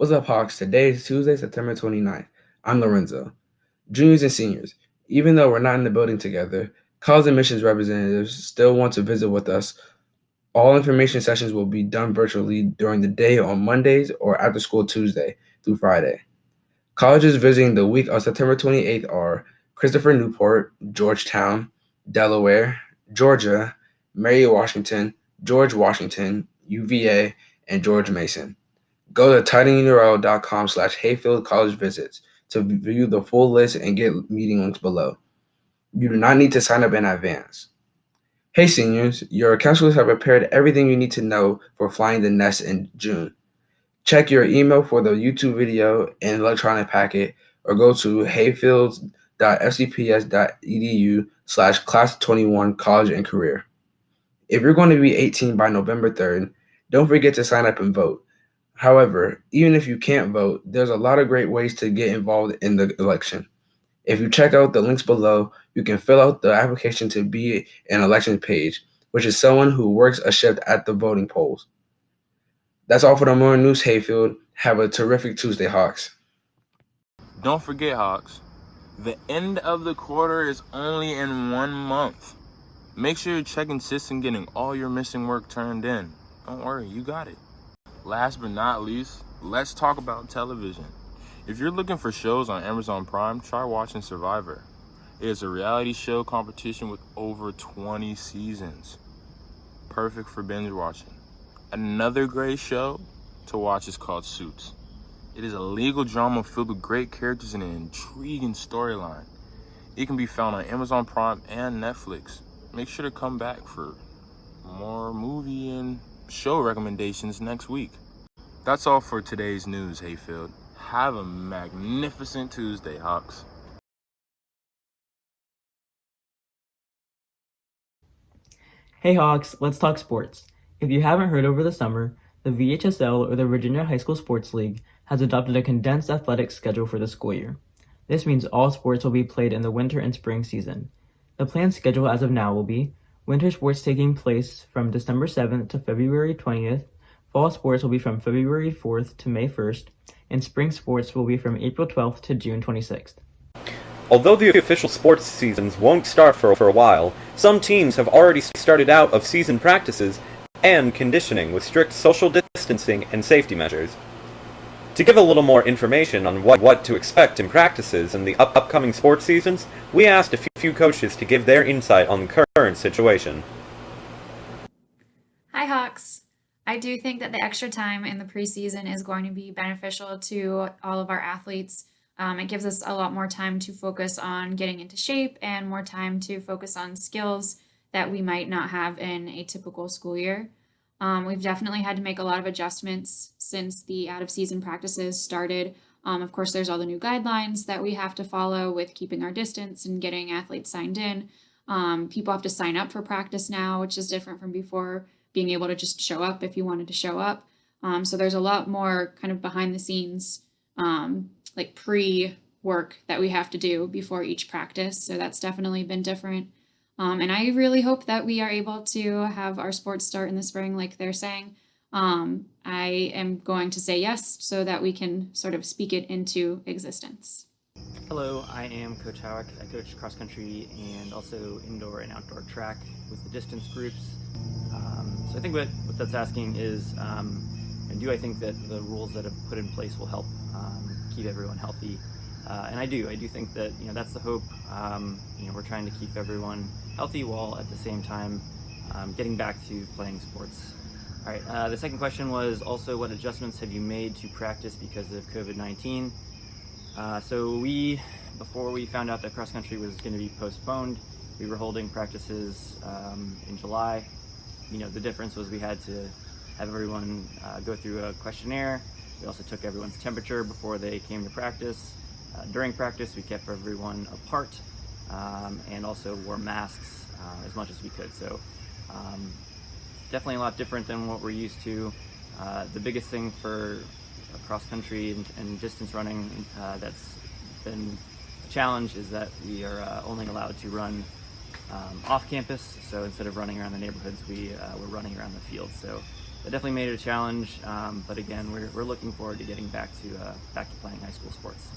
What's up, Hawks? Today is Tuesday, September 29th. I'm Lorenzo. Juniors and seniors, even though we're not in the building together, college admissions representatives still want to visit with us. All information sessions will be done virtually during the day on Mondays or after school Tuesday through Friday. Colleges visiting the week of September 28th are Christopher Newport, Georgetown, Delaware, Georgia, Mary Washington, George Washington, UVA, and George Mason. Go to tinyurl.com/Hayfield College Visits to view the full list and get meeting links below. You do not need to sign up in advance. Hey seniors, your counselors have prepared everything you need to know for flying the nest in June. Check your email for the YouTube video and electronic packet, or go to hayfields.fcps.edu/class21 college and career. If you're going to be 18 by November 3rd, don't forget to sign up and vote. However, even if you can't vote, there's a lot of great ways to get involved in the election. If you check out the links below, you can fill out the application to be an election page, which is someone who works a shift at the voting polls. That's all for the Morning News, Hayfield. Have a terrific Tuesday, Hawks. Don't forget, Hawks, the end of the quarter is only in 1 month. Make sure you're checking SIS and getting all your missing work turned in. Don't worry, you got it. Last but not least, let's talk about television. If you're looking for shows on Amazon Prime, try watching Survivor. It is a reality show competition with over 20 seasons. Perfect for binge watching. Another great show to watch is called Suits. It is a legal drama filled with great characters and an intriguing storyline. It can be found on Amazon Prime and Netflix. Make sure to come back for more movie and show recommendations next week. That's all for today's news, Hayfield. Have a magnificent Tuesday, Hawks. Hey Hawks, let's talk sports. If you haven't heard over the summer, the VHSL, or the Virginia High School Sports League, has adopted a condensed athletic schedule for the school year. This means all sports will be played in the winter and spring season. The planned schedule as of now will be winter sports taking place from December 7th to February 20th, fall sports will be from February 4th to May 1st, and spring sports will be from April 12th to June 26th. Although the official sports seasons won't start for a while, some teams have already started out of season practices and conditioning with strict social distancing and safety measures. To give a little more information on what to expect in practices in the upcoming sports seasons, we asked a few coaches to give their insight on the current situation. Hi Hawks! I do think that the extra time in the preseason is going to be beneficial to all of our athletes. It gives us a lot more time to focus on getting into shape and more time to focus on skills that we might not have in a typical school year. We've definitely had to make a lot of adjustments since the out-of-season practices started. Of course, there's all the new guidelines that we have to follow with keeping our distance and getting athletes signed in. People have to sign up for practice now, which is different from before, being able to just show up if you wanted to show up. So there's a lot more kind of behind the scenes, like pre-work that we have to do before each practice. So that's definitely been different. And I really hope that we are able to have our sports start in the spring, like they're saying. I am going to say yes so that we can sort of speak it into existence. Hello, I am Coach Howick. I coach cross country and also indoor and outdoor track with the distance groups. So I think what that's asking is, do I think that the rules that have put in place will help keep everyone healthy? And I do think that, that's the hope. We're trying to keep everyone healthy while at the same time getting back to playing sports. All right, the second question was also, what adjustments have you made to practice because of COVID-19? So before we found out that cross country was going to be postponed, we were holding practices in July. The difference was we had to have everyone go through a questionnaire. We also took everyone's temperature before they came to practice. During practice, we kept everyone apart and also wore masks as much as we could. So definitely a lot different than what we're used to. The biggest thing for cross country and distance running that's been a challenge is that we are only allowed to run off campus. So instead of running around the neighborhoods, we're running around the field. So definitely made it a challenge, but again, we're looking forward to getting back to playing high school sports.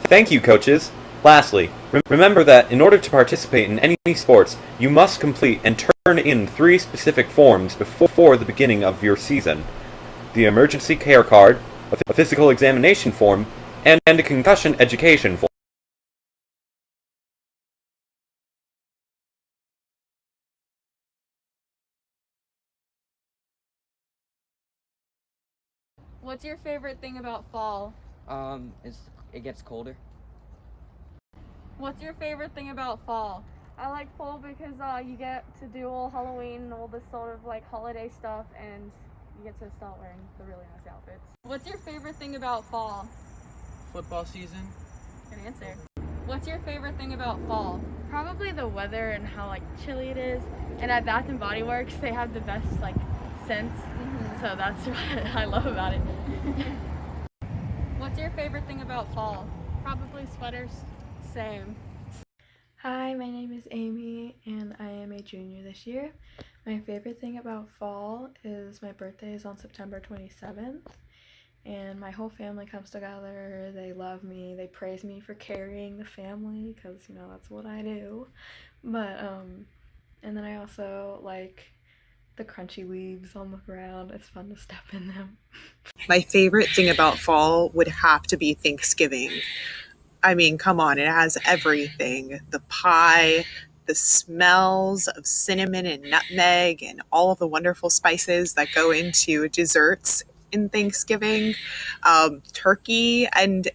Thank you, coaches. Lastly, remember that in order to participate in any sports, you must complete and turn in 3 specific forms before the beginning of your season: the emergency care card, a physical examination form, and a concussion education form. What's your favorite thing about fall? It gets colder. What's your favorite thing about fall? I like fall because you get to do all Halloween and all this sort of like holiday stuff, and you get to start wearing the really nice outfits. What's your favorite thing about fall? Football season. Good answer. What's your favorite thing about fall? Probably the weather and how like chilly it is. And at Bath and Body Works, they have the best like scents, so that's what I love about it. What's your favorite thing about fall? Probably sweaters. Same. Hi, my name is Amy and I am a junior this year. My favorite thing about fall is my birthday is on September 27th and my whole family comes together. They love me. They praise me for carrying the family because, you know, that's what I do. But, and then I also like the crunchy leaves on the ground. It's fun to step in them. My favorite thing about fall would have to be Thanksgiving. I mean, come on, it has everything. The pie, the smells of cinnamon and nutmeg, and all of the wonderful spices that go into desserts in Thanksgiving, turkey, and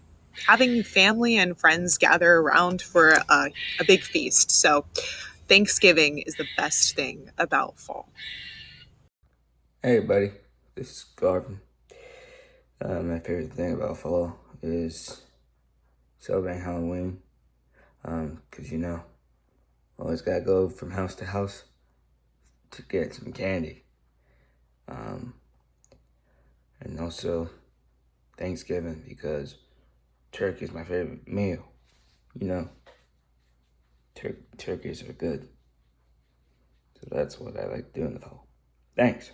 having family and friends gather around for a big feast. So Thanksgiving is the best thing about fall. Hey everybody, this is Garvin. My favorite thing about fall is celebrating Halloween, because you know, always gotta go from house to house to get some candy. And also Thanksgiving, because turkey is my favorite meal. You know, turkeys are good. So that's what I like to do in the fall. Thanks.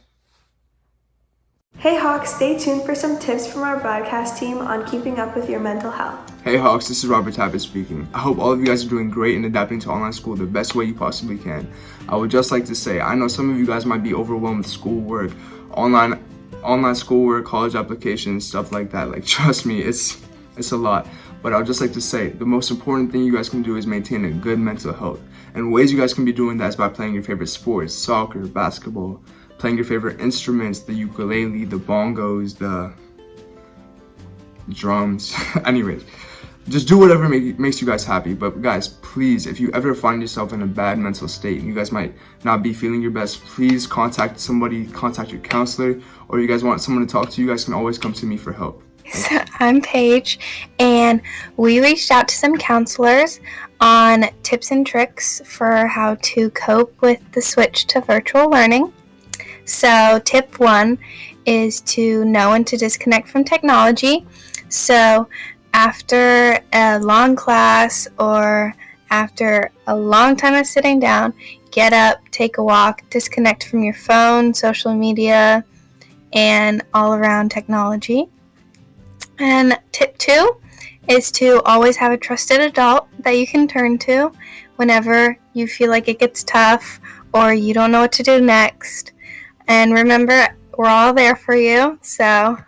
Hey Hawks, stay tuned for some tips from our broadcast team on keeping up with your mental health. Hey Hawks, this is Robert Tappet speaking. I hope all of you guys are doing great and adapting to online school the best way you possibly can. I would just like to say, I know some of you guys might be overwhelmed with schoolwork, online schoolwork, college applications, stuff like that. Like, trust me, it's a lot. But I would just like to say, the most important thing you guys can do is maintain a good mental health. And ways you guys can be doing that is by playing your favorite sports, soccer, basketball, playing your favorite instruments, the ukulele, the bongos, the drums. Anyways, just do whatever makes you guys happy. But guys, please, if you ever find yourself in a bad mental state and you guys might not be feeling your best, please contact somebody, contact your counselor, or you guys want someone to talk to, you guys can always come to me for help. So I'm Paige, and we reached out to some counselors on tips and tricks for how to cope with the switch to virtual learning. So tip 1 is to know when to disconnect from technology. So after a long class or after a long time of sitting down, get up, take a walk, disconnect from your phone, social media, and all around technology. And tip 2 is to always have a trusted adult that you can turn to whenever you feel like it gets tough or you don't know what to do next. And remember, we're all there for you, so